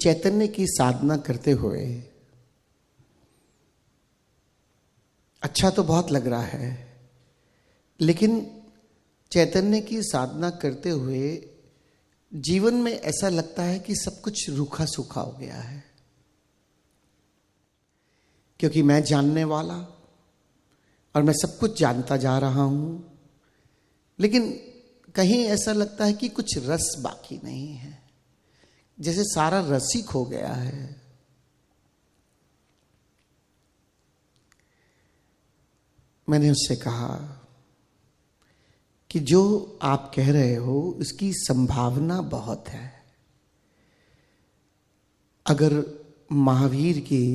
चैतन्य की साधना करते हुए अच्छा तो बहुत लग रहा है, लेकिन चैतन्य की साधना करते हुए जीवन में ऐसा लगता है कि सब कुछ रूखा सूखा हो गया है, क्योंकि मैं जानने वाला और मैं सब कुछ जानता जा रहा हूं, लेकिन कहीं ऐसा लगता है कि कुछ रस बाकी नहीं है, जैसे सारा रस ही खो गया है। मैंने उससे कहा कि जो आप कह रहे हो उसकी संभावना बहुत है। अगर महावीर की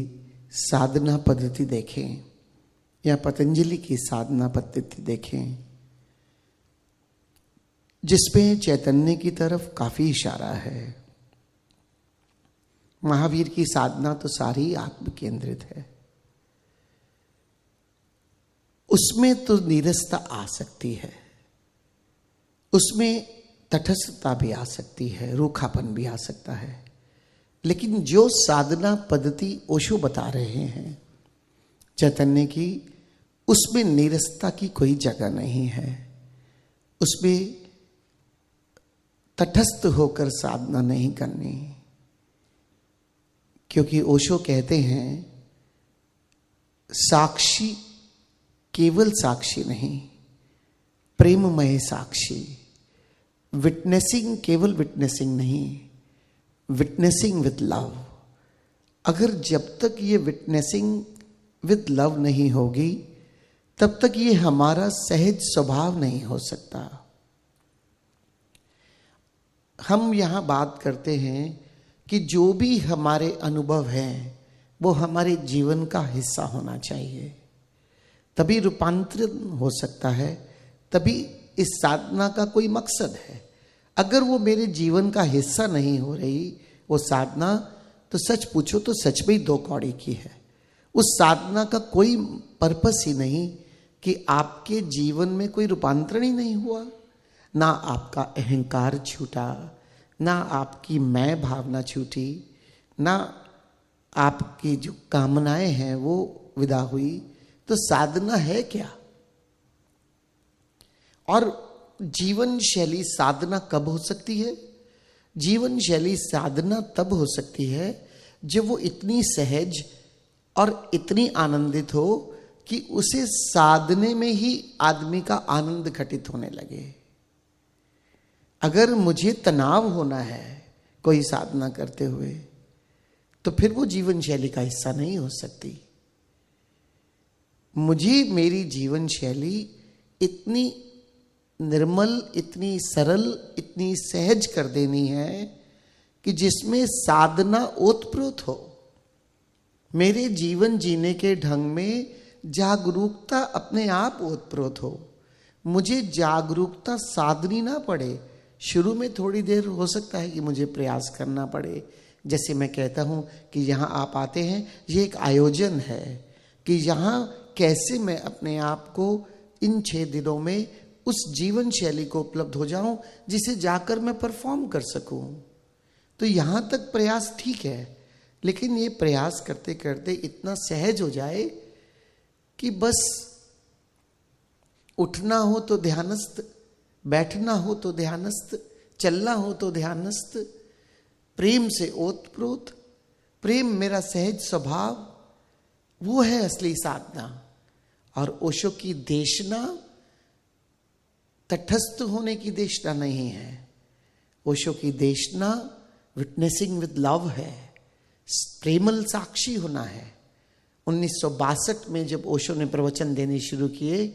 साधना पद्धति देखें या पतंजलि की साधना पद्धति देखें, जिसमें चैतन्य की तरफ काफी इशारा है, महावीर की साधना तो सारी आत्म केंद्रित है, उसमें तो नीरसता आ सकती है, उसमें तटस्थता भी आ सकती है, रूखापन भी आ सकता है, लेकिन जो साधना पद्धति ओशो बता रहे हैं चैतन्य की, उसमें नीरसता की कोई जगह नहीं है, उसमें तटस्थ होकर साधना नहीं करनी। क्योंकि ओशो कहते हैं साक्षी केवल साक्षी नहीं, प्रेममय साक्षी। विटनेसिंग केवल विटनेसिंग नहीं, विटनेसिंग विद लव। अगर जब तक ये विटनेसिंग विद लव नहीं होगी, तब तक ये हमारा सहज स्वभाव नहीं हो सकता। हम यहां बात करते हैं कि जो भी हमारे अनुभव हैं वो हमारे जीवन का हिस्सा होना चाहिए, तभी रूपांतरण हो सकता है, तभी इस साधना का कोई मकसद है। अगर वो मेरे जीवन का हिस्सा नहीं हो रही वो साधना, तो सच पूछो तो सच में ही दो कौड़ी की है। उस साधना का कोई पर्पस ही नहीं कि आपके जीवन में कोई रूपांतरण ही नहीं हुआ, ना आपका अहंकार छूटा, ना आपकी मैं भावना छूटी, ना आपकी जो कामनाएं हैं वो विदा हुई, तो साधना है क्या? और जीवन शैली साधना कब हो सकती है? जीवन शैली साधना तब हो सकती है जब वो इतनी सहज और इतनी आनंदित हो कि उसे साधने में ही आदमी का आनंद घटित होने लगे। अगर मुझे तनाव होना है कोई साधना करते हुए, तो फिर वो जीवन शैली का हिस्सा नहीं हो सकती। मुझे मेरी जीवन शैली इतनी निर्मल, इतनी सरल, इतनी सहज कर देनी है कि जिसमें साधना ओतप्रोत हो। मेरे जीवन जीने के ढंग में जागरूकता अपने आप ओतप्रोत हो। मुझे जागरूकता साधनी ना पड़े। शुरू में थोड़ी देर हो सकता है कि मुझे प्रयास करना पड़े, जैसे मैं कहता हूं कि यहाँ आप आते हैं, ये एक आयोजन है कि यहाँ कैसे मैं अपने आप को इन 6 दिनों में उस जीवन शैली को उपलब्ध हो जाऊं जिसे जाकर मैं परफॉर्म कर सकूं। तो यहां तक प्रयास ठीक है, लेकिन ये प्रयास करते करते इतना सहज हो जाए कि बस उठना हो तो ध्यानस्थ, बैठना हो तो ध्यानस्थ, चलना हो तो ध्यानस्थ, प्रेम से ओतप्रोत, प्रेम मेरा सहज स्वभाव, वो है असली साधना। और ओशो की देशना तटस्थ होने की देशना नहीं है। ओशो की देशना विटनेसिंग विद लव है, प्रेमल साक्षी होना है। 1962 में जब ओशो ने प्रवचन देने शुरू किए,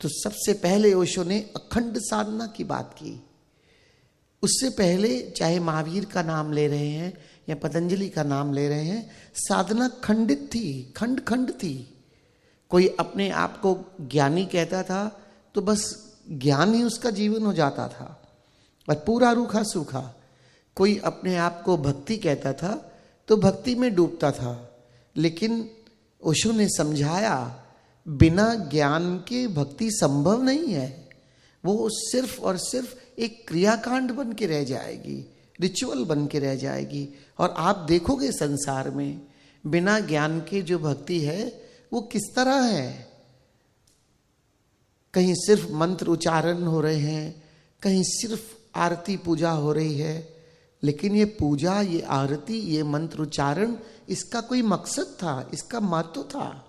तो सबसे पहले ओशो ने अखंड साधना की बात की। उससे पहले चाहे महावीर का नाम ले रहे हैं या पतंजलि का नाम ले रहे हैं, साधना खंडित थी, खंड खंड थी। कोई अपने आप को ज्ञानी कहता था तो बस ज्ञान ही उसका जीवन हो जाता था और पूरा रूखा सूखा। कोई अपने आप को भक्ति कहता था तो भक्ति में डूबता था। लेकिन ओशो ने समझाया, बिना ज्ञान के भक्ति संभव नहीं है। वो सिर्फ और सिर्फ एक क्रियाकांड बन के रह जाएगी, रिचुअल बन के रह जाएगी। और आप देखोगे संसार में बिना ज्ञान के जो भक्ति है वो किस तरह है। कहीं सिर्फ मंत्र उच्चारण हो रहे हैं, कहीं सिर्फ आरती पूजा हो रही है, लेकिन ये पूजा, ये आरती, ये मंत्र उच्चारण, इसका कोई मकसद था, इसका महत्व था,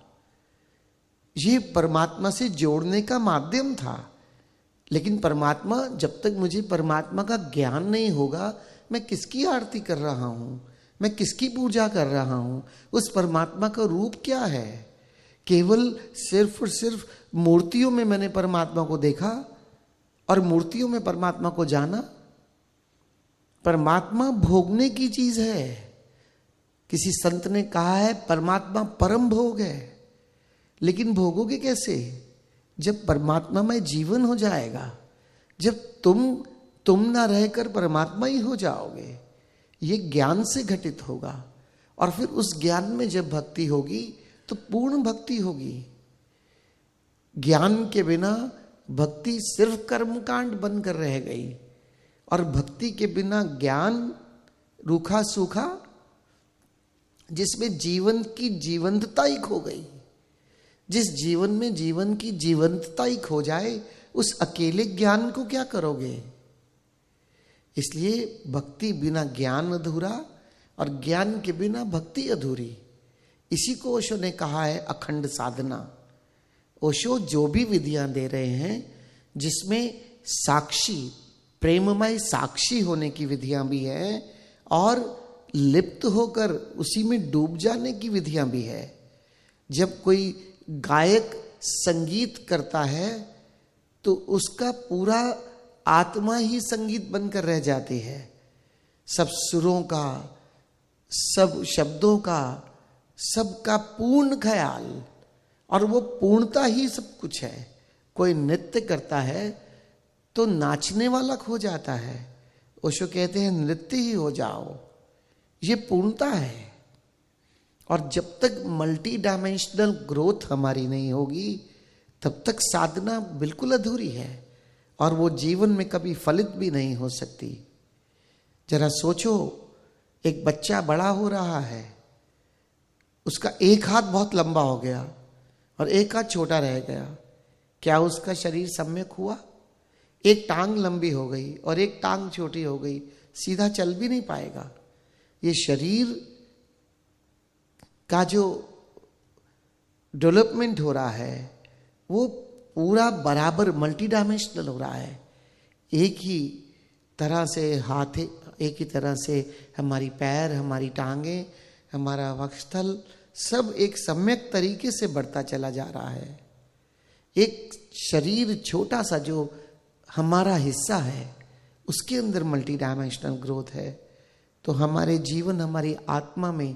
ये परमात्मा से जोड़ने का माध्यम था। लेकिन परमात्मा, जब तक मुझे परमात्मा का ज्ञान नहीं होगा, मैं किसकी आरती कर रहा हूं, मैं किसकी पूजा कर रहा हूं, उस परमात्मा का रूप क्या है। केवल सिर्फ और सिर्फ मूर्तियों में मैंने परमात्मा को देखा और मूर्तियों में परमात्मा को जाना। परमात्मा भोगने की चीज है। किसी संत ने कहा है परमात्मा परम भोग है। लेकिन भोगोगे कैसे? जब परमात्मा में जीवन हो जाएगा, जब तुम ना रहकर परमात्मा ही हो जाओगे। ये ज्ञान से घटित होगा और फिर उस ज्ञान में जब भक्ति होगी तो पूर्ण भक्ति होगी। ज्ञान के बिना भक्ति सिर्फ कर्मकांड बनकर रह गई और भक्ति के बिना ज्ञान रूखा सूखा, जिसमें जीवन की जीवंतता ही खो गई। जिस जीवन में जीवन की जीवंतता ही खो जाए, उस अकेले ज्ञान को क्या करोगे? इसलिए भक्ति बिना ज्ञान अधूरा और ज्ञान के बिना भक्ति अधूरी। इसी को ओशो ने कहा है अखंड साधना। ओशो जो भी विधियां दे रहे हैं, जिसमें साक्षी, प्रेममय साक्षी होने की विधियां भी है और लिप्त होकर उसी में डूब जाने की विधियां भी है। जब कोई गायक संगीत करता है तो उसका पूरा आत्मा ही संगीत बनकर रह जाती है। सब सुरों का, सब शब्दों का, सबका पूर्ण ख्याल, और वो पूर्णता ही सब कुछ है। कोई नृत्य करता है तो नाचने वाला खो जाता है। ओशो कहते हैं नृत्य ही हो जाओ, ये पूर्णता है। और जब तक मल्टी डायमेंशनल ग्रोथ हमारी नहीं होगी, तब तक साधना बिल्कुल अधूरी है और वो जीवन में कभी फलित भी नहीं हो सकती। जरा सोचो, एक बच्चा बड़ा हो रहा है, उसका एक हाथ बहुत लंबा हो गया और एक हाथ छोटा रह गया। क्या उसका शरीर सम्यक हुआ? एक टांग लंबी हो गई और एक टांग छोटी हो गई, सीधा चल भी नहीं पाएगा। ये शरीर का जो डेवलपमेंट हो रहा है वो पूरा बराबर मल्टी डायमेंशनल हो रहा है। एक ही तरह से हाथ, एक ही तरह से हमारी पैर, हमारी टांगें, हमारा वक्षस्थल, सब एक सम्यक तरीके से बढ़ता चला जा रहा है। एक शरीर छोटा सा जो हमारा हिस्सा है, उसके अंदर मल्टी डायमेंशनल ग्रोथ है। तो हमारे जीवन, हमारी आत्मा में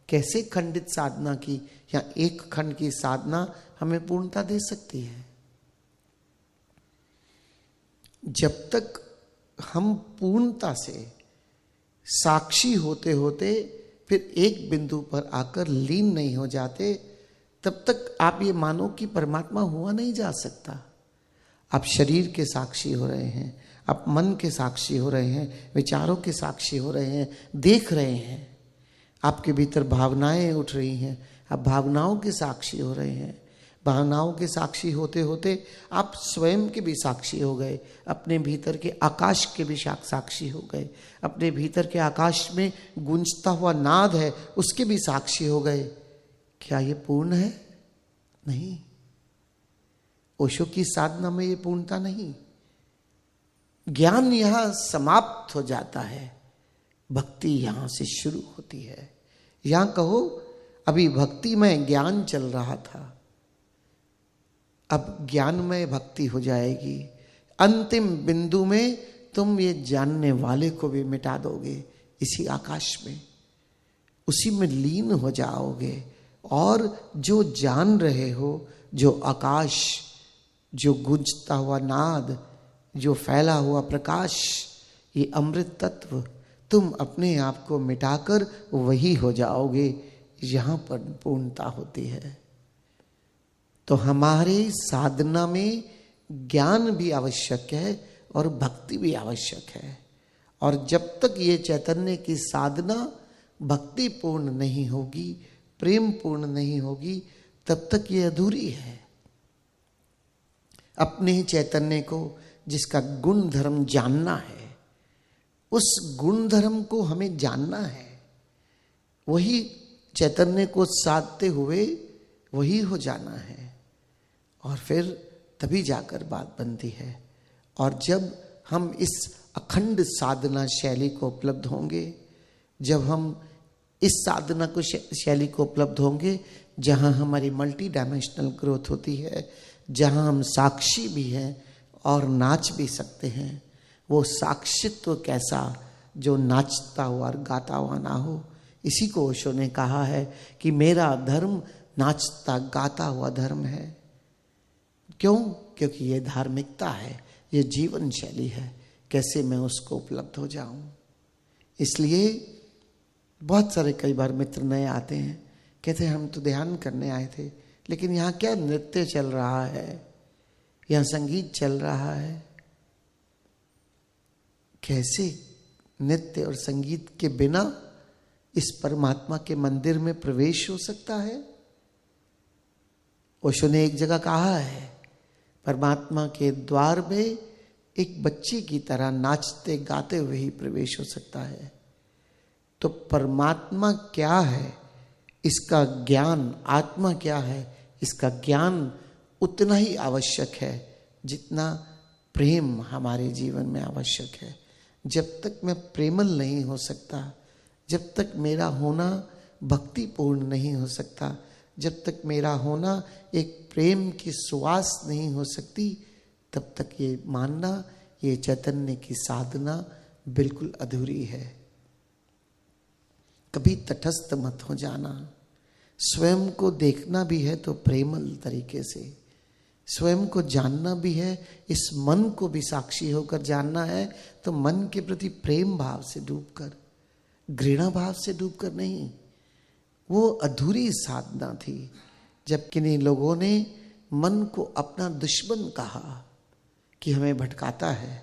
कैसे खंडित साधना की या एक खंड की साधना हमें पूर्णता दे सकती है? जब तक हम पूर्णता से साक्षी होते होते फिर एक बिंदु पर आकर लीन नहीं हो जाते, तब तक आप ये मानो कि परमात्मा हुआ नहीं जा सकता। आप शरीर के साक्षी हो रहे हैं, आप मन के साक्षी हो रहे हैं, विचारों के साक्षी हो रहे हैं, देख रहे हैं। आपके भीतर भावनाएं उठ रही हैं, आप भावनाओं के साक्षी हो रहे हैं। भावनाओं के साक्षी होते होते आप स्वयं के भी साक्षी हो गए, अपने भीतर के आकाश के भी साक्षी हो गए, अपने भीतर के आकाश में गूंजता हुआ नाद है उसके भी साक्षी हो गए। क्या ये पूर्ण है? नहीं। ओशो की साधना में ये पूर्णता नहीं। ज्ञान यहां समाप्त हो जाता है, भक्ति यहां से शुरू होती है। यहां कहो अभी भक्ति में ज्ञान चल रहा था, अब ज्ञान में भक्ति हो जाएगी। अंतिम बिंदु में तुम ये जानने वाले को भी मिटा दोगे इसी आकाश में, उसी में लीन हो जाओगे। और जो जान रहे हो, जो आकाश, जो गूंजता हुआ नाद, जो फैला हुआ प्रकाश, ये अमृत तत्व, तुम अपने आप को मिटाकर वही हो जाओगे। यहां पर पूर्णता होती है। तो हमारे साधना में ज्ञान भी आवश्यक है और भक्ति भी आवश्यक है। और जब तक ये चैतन्य की साधना भक्ति पूर्ण नहीं होगी, प्रेम पूर्ण नहीं होगी, तब तक ये अधूरी है। अपने ही चैतन्य को जिसका गुण धर्म जानना है, उस गुण धर्म को हमें जानना है। वही चैतन्य को साधते हुए वही हो जाना है, और फिर तभी जाकर बात बनती है। और जब हम इस अखंड साधना शैली को उपलब्ध होंगे, जब हम इस साधना को शैली को उपलब्ध होंगे जहाँ हमारी मल्टी डायमेंशनल ग्रोथ होती है, जहाँ हम साक्षी भी हैं और नाच भी सकते हैं, वो साक्षित्व कैसा जो नाचता हुआ और गाता हुआ ना हो। इसी को ओशो ने कहा है कि मेरा धर्म नाचता गाता हुआ धर्म है। क्यों? क्योंकि ये धार्मिकता है, ये जीवन शैली है। कैसे मैं उसको उपलब्ध हो जाऊं? इसलिए बहुत सारे कई बार मित्र नए आते हैं, कहते हैं हम तो ध्यान करने आए थे, लेकिन यहाँ क्या नृत्य चल रहा है, यहाँ संगीत चल रहा है। कैसे नृत्य और संगीत के बिना इस परमात्मा के मंदिर में प्रवेश हो सकता है? ओशो ने एक जगह कहा है, परमात्मा के द्वार में एक बच्चे की तरह नाचते गाते हुए ही प्रवेश हो सकता है। तो परमात्मा क्या है, इसका ज्ञान, आत्मा क्या है, इसका ज्ञान उतना ही आवश्यक है जितना प्रेम हमारे जीवन में आवश्यक है। जब तक मैं प्रेमल नहीं हो सकता, जब तक मेरा होना भक्तिपूर्ण नहीं हो सकता, जब तक मेरा होना एक प्रेम की सुवास नहीं हो सकती, तब तक ये मानना ये चैतन्य की साधना बिल्कुल अधूरी है। कभी तटस्थ मत हो जाना। स्वयं को देखना भी है तो प्रेमल तरीके से, स्वयं को जानना भी है, इस मन को भी साक्षी होकर जानना है, तो मन के प्रति प्रेम भाव से डूबकर, घृणा भाव से डूबकर नहीं। वो अधूरी साधना थी जब किन्हीं लोगों ने मन को अपना दुश्मन कहा कि हमें भटकाता है।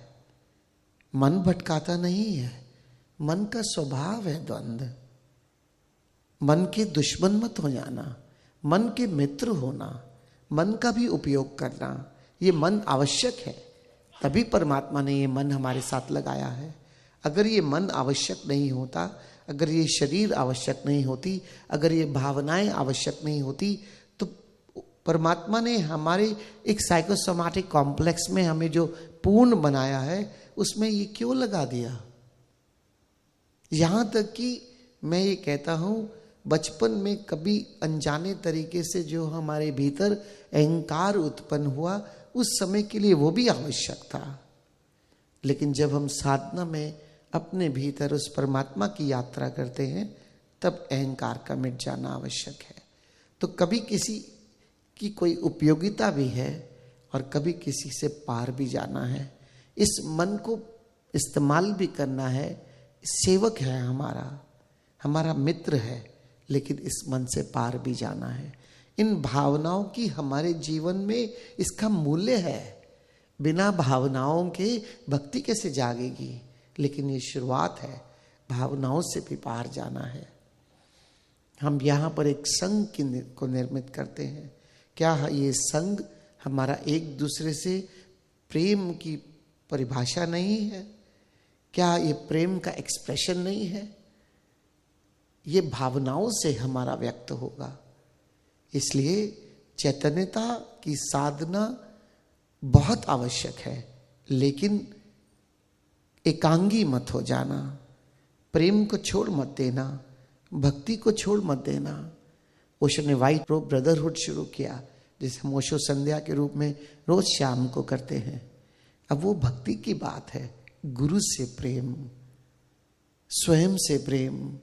मन भटकाता नहीं है, मन का स्वभाव है द्वंद्व। मन के दुश्मन मत हो जाना, मन के मित्र होना, मन का भी उपयोग करना। ये मन आवश्यक है, तभी परमात्मा ने ये मन हमारे साथ लगाया है। अगर ये मन आवश्यक नहीं होता, अगर ये शरीर आवश्यक नहीं होती, अगर ये भावनाएं आवश्यक नहीं होती, तो परमात्मा ने हमारे एक साइकोसोमैटिक कॉम्प्लेक्स में हमें जो पूर्ण बनाया है, उसमें ये क्यों लगा दिया? यहां तक कि मैं ये कहता हूं, बचपन में कभी अनजाने तरीके से जो हमारे भीतर अहंकार उत्पन्न हुआ, उस समय के लिए वो भी आवश्यक था। लेकिन जब हम साधना में अपने भीतर उस परमात्मा की यात्रा करते हैं, तब अहंकार का मिट जाना आवश्यक है। तो कभी किसी की कोई उपयोगिता भी है और कभी किसी से पार भी जाना है। इस मन को इस्तेमाल भी करना है। सेवक है हमारा मित्र है, लेकिन इस मन से पार भी जाना है। इन भावनाओं की हमारे जीवन में इसका मूल्य है। बिना भावनाओं के भक्ति कैसे जागेगी? लेकिन ये शुरुआत है, भावनाओं से भी पार जाना है। हम यहाँ पर एक संघ को निर्मित करते हैं। क्या ये संघ हमारा एक दूसरे से प्रेम की परिभाषा नहीं है? क्या ये प्रेम का एक्सप्रेशन नहीं है? ये भावनाओं से हमारा व्यक्त होगा। इसलिए चैतन्यता की साधना बहुत आवश्यक है, लेकिन एकांगी मत हो जाना। प्रेम को छोड़ मत देना, भक्ति को छोड़ मत देना। ओशो ने व्हाइट रोब ब्रदरहुड शुरू किया, जिसे हम ओशो संध्या के रूप में रोज शाम को करते हैं। अब वो भक्ति की बात है, गुरु से प्रेम, स्वयं से प्रेम,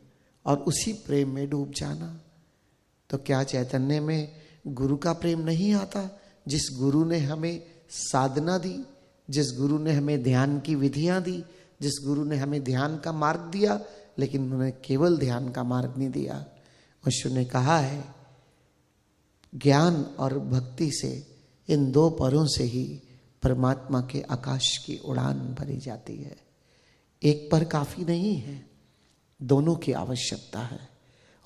और उसी प्रेम में डूब जाना। तो क्या चैतन्य में गुरु का प्रेम नहीं आता? जिस गुरु ने हमें साधना दी, जिस गुरु ने हमें ध्यान की विधियां दी, जिस गुरु ने हमें ध्यान का मार्ग दिया, लेकिन उन्होंने केवल ध्यान का मार्ग नहीं दिया। ओशो ने कहा है, ज्ञान और भक्ति से, इन दो परों से ही परमात्मा के आकाश की उड़ान भरी जाती है। एक पर काफी नहीं है, दोनों की आवश्यकता है।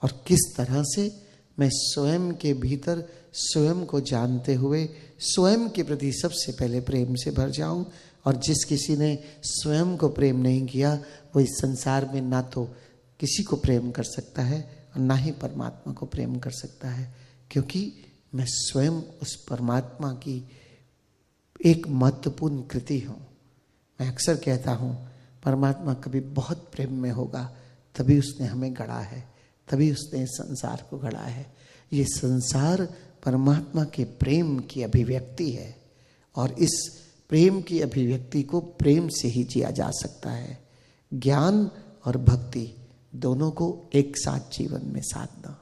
और किस तरह से मैं स्वयं के भीतर स्वयं को जानते हुए स्वयं के प्रति सबसे पहले प्रेम से भर जाऊं, और जिस किसी ने स्वयं को प्रेम नहीं किया वो इस संसार में ना तो किसी को प्रेम कर सकता है और ना ही परमात्मा को प्रेम कर सकता है, क्योंकि मैं स्वयं उस परमात्मा की एक महत्वपूर्ण कृति हूँ। मैं अक्सर कहता हूँ परमात्मा कभी बहुत प्रेम में होगा तभी उसने हमें गढ़ा है, तभी उसने इस संसार को गढ़ा है। ये संसार परमात्मा के प्रेम की अभिव्यक्ति है और इस प्रेम की अभिव्यक्ति को प्रेम से ही जिया जा सकता है। ज्ञान और भक्ति दोनों को एक साथ जीवन में साधना।